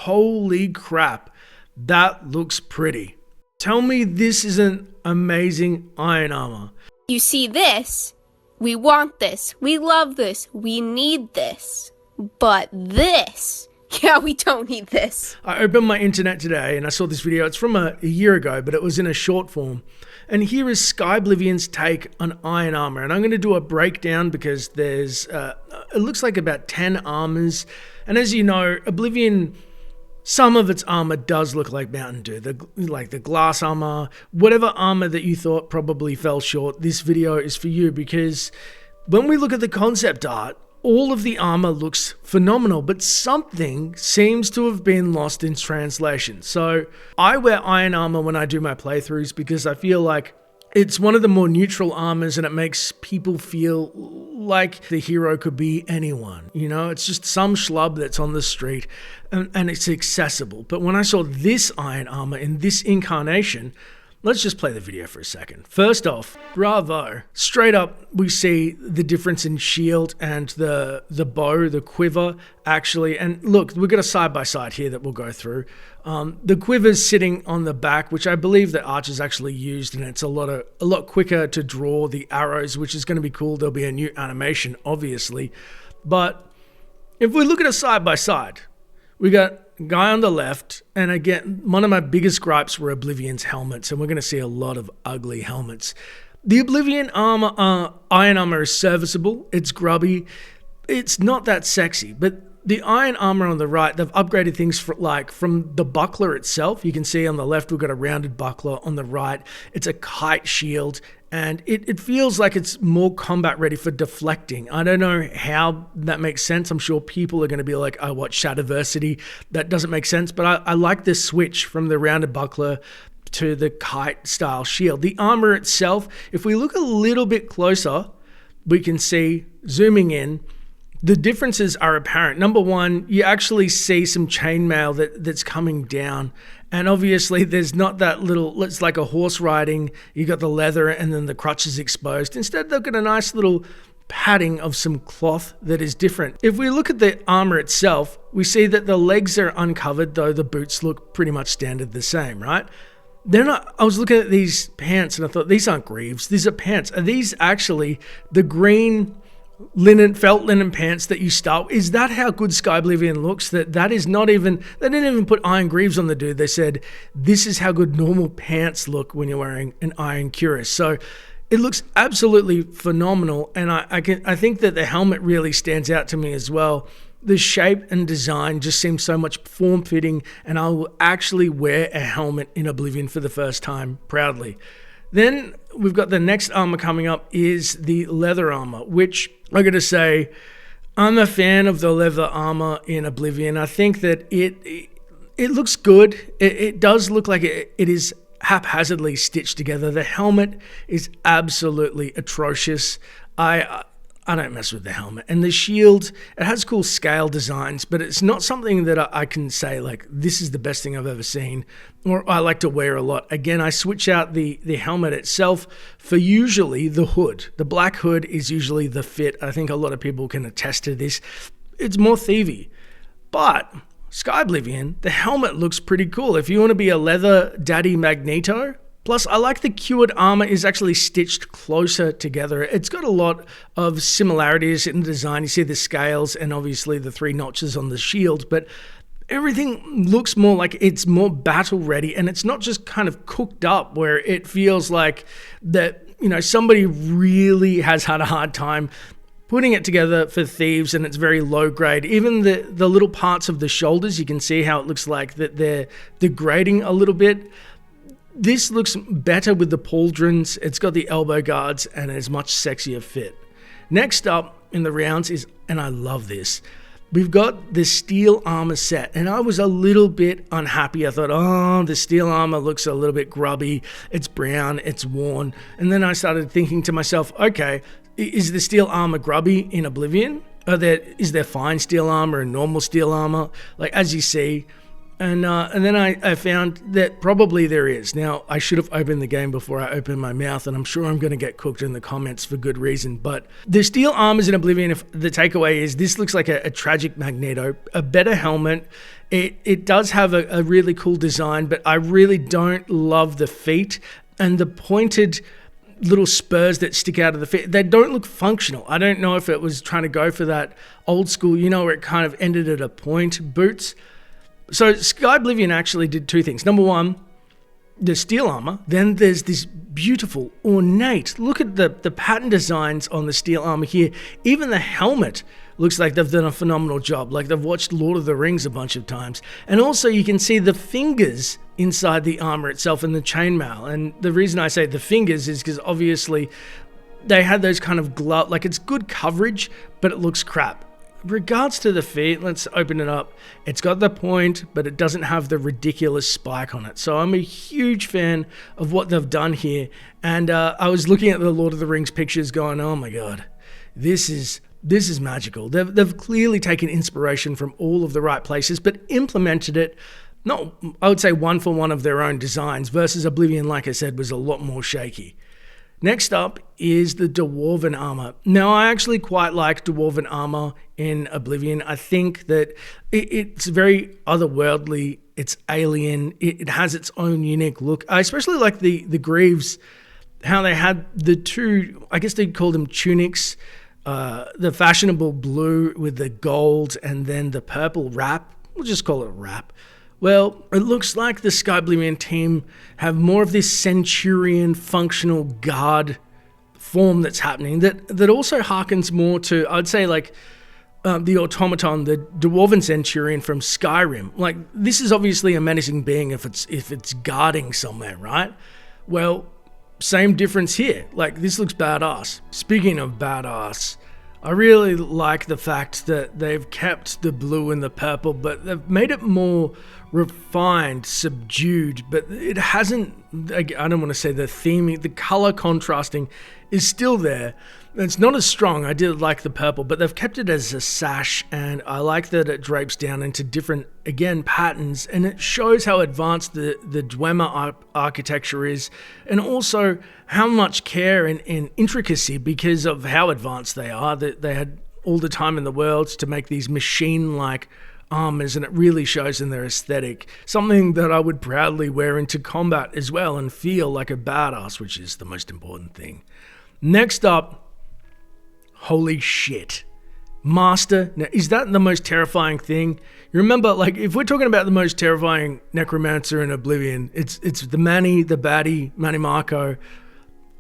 holy crap, that looks pretty. Tell me this isn't amazing iron armor. You see this? We want this. We love this. We need this. But this... Yeah, we don't need this. I opened my internet today and I saw this video. It's from a year ago, but it was in a short form. And here is Skyblivion's take on iron armor. And I'm going to do a breakdown because there's, it looks like about 10 armors. And as you know, Oblivion, some of its armor does look like Mountain Dew. Like the glass armor, whatever armor that you thought probably fell short, this video is for you. Because when we look at the concept art, all of the armor looks phenomenal, but something seems to have been lost in translation. So I wear iron armor when I do my playthroughs because I feel like it's one of the more neutral armors and it makes people feel like the hero could be anyone. You know, it's just some schlub that's on the street and it's accessible. But when I saw this iron armor in this incarnation, let's just play the video for a second. First off, bravo. Straight up, we see the difference in shield and the bow, the quiver, actually. And look, we've got a side-by-side here that we'll go through. The quiver's sitting on the back, which I believe that archers actually used, and it's a lot quicker to draw the arrows, which is going to be cool. There'll be a new animation, obviously. But if we look at a side-by-side, we got guy on the left, and again, one of my biggest gripes were Oblivion's helmets, and we're going to see a lot of ugly helmets. The Oblivion armor, iron armor is serviceable, it's grubby, it's not that sexy, but the iron armor on the right, they've upgraded things from the buckler itself. You can see on the left, we've got a rounded buckler. On the right, it's a kite shield, and it feels like it's more combat ready for deflecting. I don't know how that makes sense. I'm sure people are going to be like, I watch Shadowversity. That doesn't make sense, but I like this switch from the rounded buckler to the kite style shield. The armor itself, if we look a little bit closer, we can see, zooming in, the differences are apparent. Number one, you actually see some chainmail that's coming down. And obviously there's not that little, it's like a horse riding, you got the leather and then the crutches exposed. Instead, they've got a nice little padding of some cloth that is different. If we look at the armor itself, we see that the legs are uncovered, though the boots look pretty much standard the same, right? I was looking at these pants and I thought, these aren't greaves, these are pants. Are these actually the green felt linen pants that you start? Is that how good Skyblivion looks? That is not even, they didn't even put iron greaves on the dude. They said, this is how good normal pants look when you're wearing an iron cuirass. So it looks absolutely phenomenal. And I think that the helmet really stands out to me as well. The shape and design just seems so much form-fitting, and I will actually wear a helmet in Oblivion for the first time proudly. Then we've got the next armor coming up is the leather armor, which I got to say, I'm a fan of the leather armor in Oblivion. I think that it looks good. It does look like it is haphazardly stitched together. The helmet is absolutely atrocious. I don't mess with the helmet. And the shield, it has cool scale designs, but it's not something that I can say, like, this is the best thing I've ever seen, or I like to wear a lot. Again, I switch out the helmet itself for usually the hood. The black hood is usually the fit. I think a lot of people can attest to this. It's more thievy. But Skyblivion, the helmet looks pretty cool. If you want to be a leather daddy Magneto, plus, I like the cured armor is actually stitched closer together. It's got a lot of similarities in the design. You see the scales and obviously the 3 notches on the shield, but everything looks more like it's more battle ready, and it's not just kind of cooked up where it feels like that, you know, somebody really has had a hard time putting it together for thieves, and it's very low grade. Even the little parts of the shoulders, you can see how it looks like that they're degrading a little bit. This looks better with the pauldrons. It's got the elbow guards and it's much sexier fit. Next up in the rounds is, and I love this, we've got the steel armor set. And I was a little bit unhappy. I thought, oh, the steel armor looks a little bit grubby. It's brown, it's worn. And then I started thinking to myself, okay, is the steel armor grubby in Oblivion? Is there fine steel armor and normal steel armor? Like, as you see, And then I found that probably there is. Now, I should have opened the game before I opened my mouth, and I'm sure I'm going to get cooked in the comments for good reason. But the steel armors in Oblivion, if the takeaway is this looks like a tragic Magneto, a better helmet. It does have a really cool design, but I really don't love the feet and the pointed little spurs that stick out of the feet. They don't look functional. I don't know if it was trying to go for that old school, where it kind of ended at a point boots. So Skyblivion actually did two things. Number one, the steel armor. Then there's this beautiful, ornate, look at the pattern designs on the steel armor here. Even the helmet looks like they've done a phenomenal job. Like they've watched Lord of the Rings a bunch of times. And also you can see the fingers inside the armor itself and the chainmail. And the reason I say the fingers is because obviously they had those kind of glove, like it's good coverage, but it looks crap. Regards to the feet, let's open it up. It's got the point, but it doesn't have the ridiculous spike on it. So I'm a huge fan of what they've done here. And I was looking at the Lord of the Rings pictures going, oh my God, this is magical. They've clearly taken inspiration from all of the right places, but implemented it, I would say one for one of their own designs versus Oblivion, like I said, was a lot more shaky. Next up is the Dwarven Armor. Now, I actually quite like Dwarven Armor in Oblivion. I think that it's very otherworldly, it's alien, it has its own unique look. I especially like the Greaves, how they had the two, I guess they called them tunics, the fashionable blue with the gold and then the purple wrap. We'll just call it a wrap. Well, it looks like the Skyblivion team have more of this Centurion functional guard form that's happening that also harkens more to, I'd say, like the automaton, the Dwarven Centurion from Skyrim. Like, this is obviously a menacing being if it's guarding somewhere, right? Well, same difference here. Like, this looks badass. Speaking of badass, I really like the fact that they've kept the blue and the purple, but they've made it more refined, subdued, but it hasn't, I don't want to say the theming, the color contrasting is still there. It's not as strong. I did like the purple, but they've kept it as a sash, and I like that it drapes down into different, again, patterns, and it shows how advanced the Dwemer architecture is, and also how much care and intricacy, because of how advanced they are, that they had all the time in the world to make these machine-like armors, and it really shows in their aesthetic. Something that I would proudly wear into combat as well and feel like a badass, which is the most important thing. Next up, holy shit. Master. Now, is that the most terrifying thing? You remember, like, if we're talking about the most terrifying necromancer in Oblivion, it's the Manny, the baddie, Manny Marco.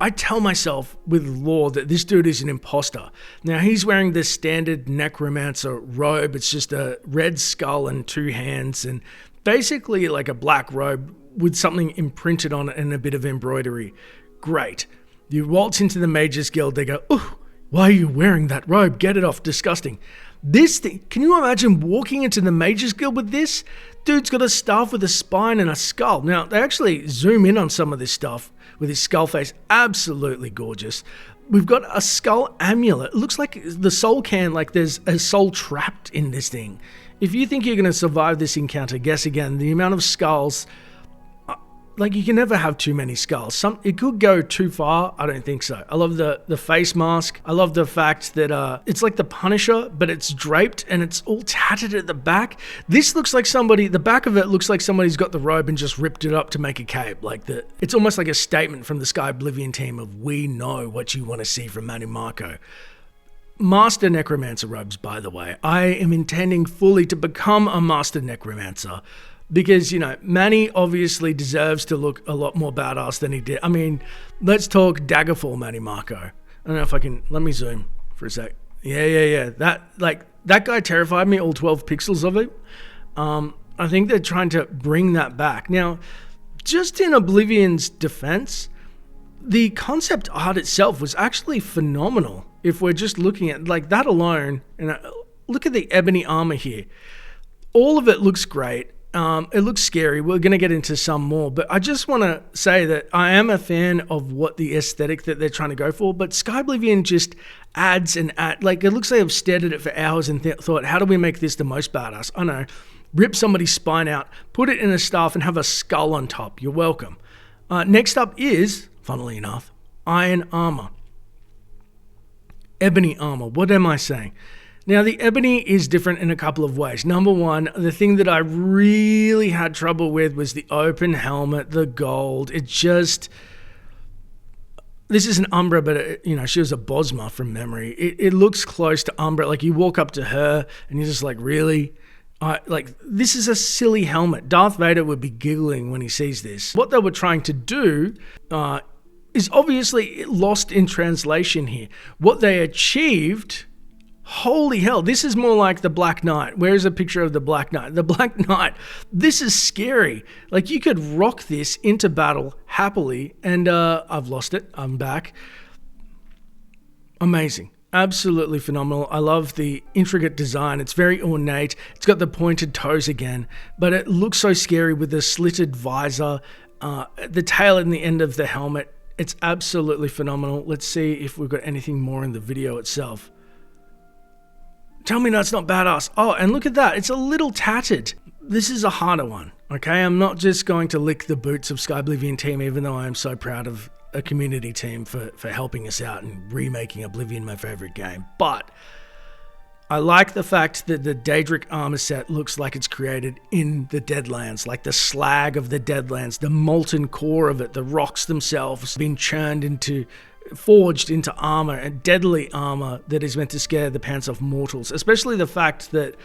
I tell myself with lore that this dude is an imposter. Now, he's wearing the standard necromancer robe. It's just a red skull and two hands, and basically like a black robe with something imprinted on it and a bit of embroidery. Great. You waltz into the Mages Guild, they go, "Ooh, why are you wearing that robe? Get it off, disgusting." This thing, can you imagine walking into the Mages Guild with this? Dude's got a staff with a spine and a skull. Now, they actually zoom in on some of this stuff with his skull face. Absolutely gorgeous. We've got a skull amulet. It looks like the soul can, like there's a soul trapped in this thing. If you think you're going to survive this encounter, guess again. The amount of skulls, like, you can never have too many skulls. It could go too far. I don't think so. I love the face mask. I love the fact that it's like the Punisher, but it's draped and it's all tattered at the back. This looks like the back of it looks like somebody's got the robe and just ripped it up to make a cape. It's almost like a statement from the Skyblivion team of, we know what you want to see from Manny Marco. Master Necromancer robes, by the way. I am intending fully to become a Master Necromancer. Because, Manny obviously deserves to look a lot more badass than he did. I mean, let's talk Daggerfall Manny Marco. I don't know if I can, let me zoom for a sec. Yeah. That guy terrified me, all 12 pixels of it. I think they're trying to bring that back. Now, just in Oblivion's defense, the concept art itself was actually phenomenal. If we're just looking at, like, that alone, and look at the Ebony Armor here. All of it looks great. It looks scary. We're going to get into some more, but I just want to say that I am a fan of what the aesthetic that they're trying to go for, but Skyblivion just adds and like, it looks like I've stared at it for hours and thought, how do we make this the most badass? I know. rip somebody's spine out, put it in a staff, and have a skull on top. You're welcome. Next up is, funnily enough, Iron Armor. Ebony Armor. What am I saying? Now, the ebony is different in a couple of ways. Number one, the thing that I really had trouble with was the open helmet, the gold. It just... This is an Umbra, but she was a Bosma from memory. It looks close to Umbra. Like, you walk up to her and you're just like, really? This is a silly helmet. Darth Vader would be giggling when he sees this. What they were trying to do is obviously lost in translation here. What they achieved... Holy hell, this is more like the Black Knight. Where's a picture of the Black Knight? The Black Knight, this is scary. Like, you could rock this into battle happily, and I've lost it. I'm back. Amazing. Absolutely phenomenal. I love the intricate design. It's very ornate. It's got the pointed toes again, but it looks so scary with the slitted visor, the tail and the end of the helmet. It's absolutely phenomenal. Let's see if we've got anything more in the video itself. Tell me that's not badass. Oh, and look at that. It's a little tattered. This is a harder one, okay? I'm not just going to lick the boots of Skyblivion team, even though I am so proud of a community team for helping us out and remaking Oblivion my favorite game. But I like the fact that the Daedric armor set looks like it's created in the Deadlands, like the slag of the Deadlands, the molten core of it, the rocks themselves being forged into armor, and deadly armor that is meant to scare the pants off mortals. Especially the fact that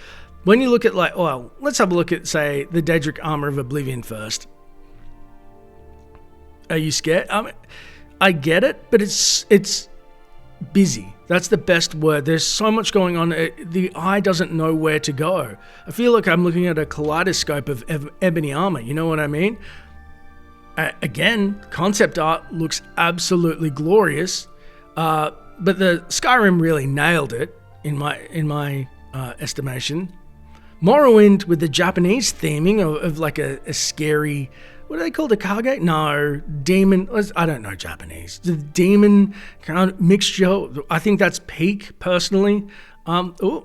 when you look at let's have a look at, say, the Daedric armor of Oblivion first. Are you scared? I get it, but it's busy. That's the best word. There's so much going on. The eye doesn't know where to go. I feel like I'm looking at a kaleidoscope of ebony armor. You know what I mean? Again, concept art looks absolutely glorious, but the Skyrim really nailed it in my estimation. Morrowind with the Japanese theming of like a scary, what are they called? A Kage? No, demon. I don't know Japanese. The demon kind of mixture. I think that's peak, personally.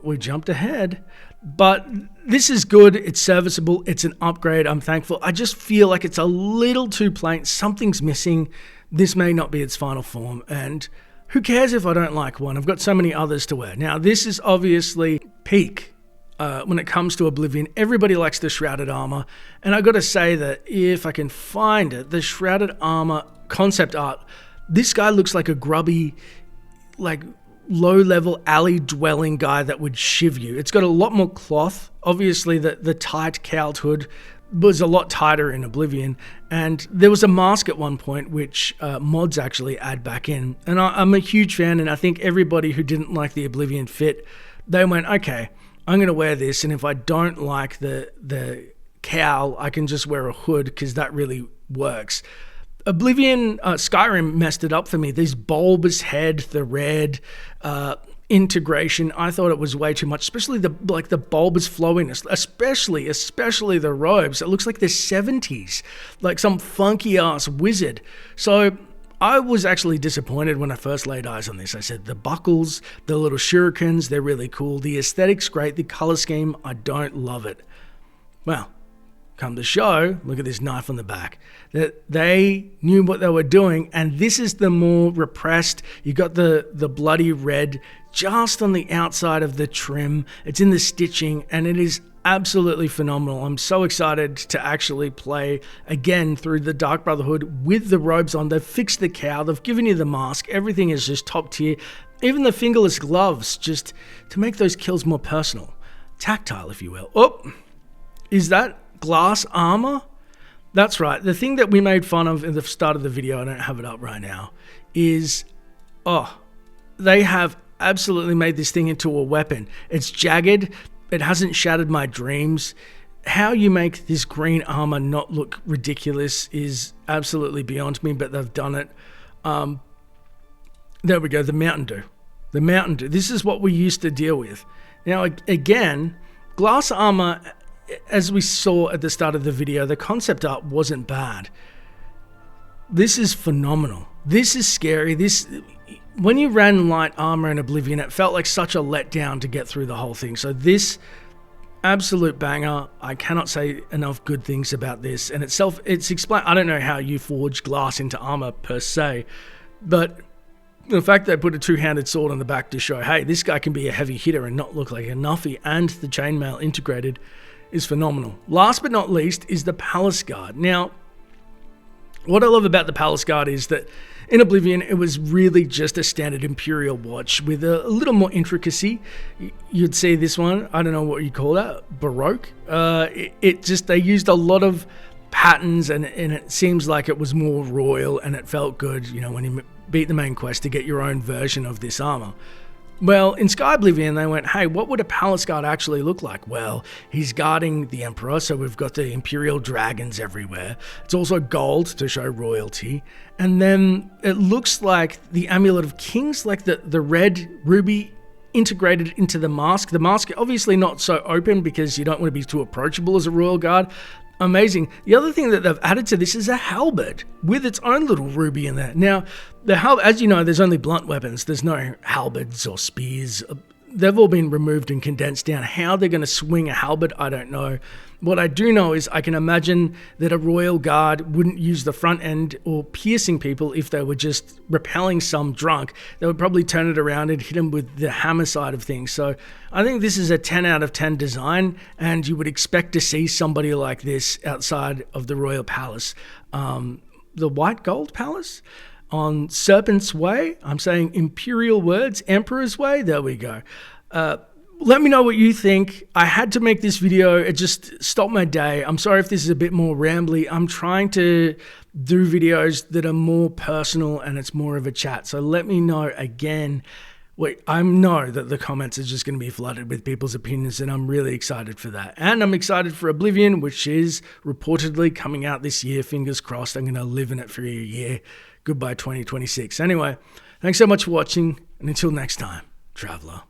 We jumped ahead. But this is good. It's serviceable. It's an upgrade. I'm thankful. I just feel like it's a little too plain. Something's missing. This may not be its final form. And who cares if I don't like one? I've got so many others to wear. Now, this is obviously peak when it comes to Oblivion. Everybody likes the Shrouded Armor. And I got to say that if I can find it, the Shrouded Armor concept art, this guy looks like a grubby, like, low-level alley-dwelling guy that would shiv you. It's got a lot more cloth. Obviously, the tight cowled hood was a lot tighter in Oblivion, and there was a mask at one point which mods actually add back in. And I'm a huge fan, and I think everybody who didn't like the Oblivion fit, they went, okay, I'm going to wear this, and if I don't like the cowl, I can just wear a hood, because that really works. Skyrim messed it up for me. This bulbous head, the red integration, I thought it was way too much, especially the bulbous flowiness, especially the robes. It looks like the 70s, like some funky ass wizard. So I was actually disappointed when I first laid eyes on this. I said the buckles, the little shurikens, they're really cool. The aesthetic's great. The color scheme, I don't love it. Well, come to show, look at this knife on the back, that they knew what they were doing, and this is the more repressed. You got the bloody red just on the outside of the trim. It's in the stitching, and it is absolutely phenomenal. I'm so excited to actually play again through the Dark Brotherhood with the robes on. They've fixed the cowl, they've given you the mask, everything is just top tier. Even the fingerless gloves, just to make those kills more personal. Tactile, if you will. Oh, is that glass armor? That's right. The thing that we made fun of in the start of the video, I don't have it up right now, is, they have absolutely made this thing into a weapon. It's jagged. It hasn't shattered my dreams. How you make this green armor not look ridiculous is absolutely beyond me, but they've done it. There we go. The Mountain Dew. The Mountain Dew. This is what we used to deal with. Now, again, glass armor, as we saw at the start of the video, the concept art wasn't bad. This is phenomenal. This is scary. When you ran light armor in Oblivion, it felt like such a letdown to get through the whole thing. So this absolute banger. I cannot say enough good things about this. And it's explained. I don't know how you forge glass into armor per se, but the fact they put a two-handed sword on the back to show, hey, this guy can be a heavy hitter and not look like a nuffy, and the chainmail integrated is phenomenal. Last but not least is the Palace Guard. Now, what I love about the Palace Guard is that in Oblivion, it was really just a standard Imperial watch with a little more intricacy. You'd see this one, I don't know what you call that, Baroque. They used a lot of patterns, and it seems like it was more royal, and it felt good, you know, when you beat the main quest to get your own version of this armor. Well, in Skyblivion, they went, hey, what would a Palace Guard actually look like? Well, he's guarding the Emperor, so we've got the Imperial dragons everywhere. It's also gold to show royalty. And then it looks like the Amulet of Kings, like the red ruby integrated into the mask. The mask, obviously not so open because you don't want to be too approachable as a royal guard. Amazing. The other thing that they've added to this is a halberd with its own little ruby in there. Now, the halberd, as you know, there's only blunt weapons. There's no halberds or spears. They've all been removed and condensed down. How they're going to swing a halberd, I don't know. What I do know is I can imagine that a royal guard wouldn't use the front end or piercing people if they were just repelling some drunk. They would probably turn it around and hit them with the hammer side of things. So I think this is a 10 out of 10 design, and you would expect to see somebody like this outside of the Royal Palace. The White Gold Palace? On Serpent's Way? I'm saying Imperial words, Emperor's Way? There we go. Let me know what you think. I had to make this video. It just stopped my day. I'm sorry if this is a bit more rambly. I'm trying to do videos that are more personal and it's more of a chat. So let me know again. I know that the comments are just going to be flooded with people's opinions, and I'm really excited for that. And I'm excited for Oblivion, which is reportedly coming out this year. Fingers crossed. I'm going to live in it for a year. Goodbye 2026. Anyway, thanks so much for watching, and until next time, Traveler.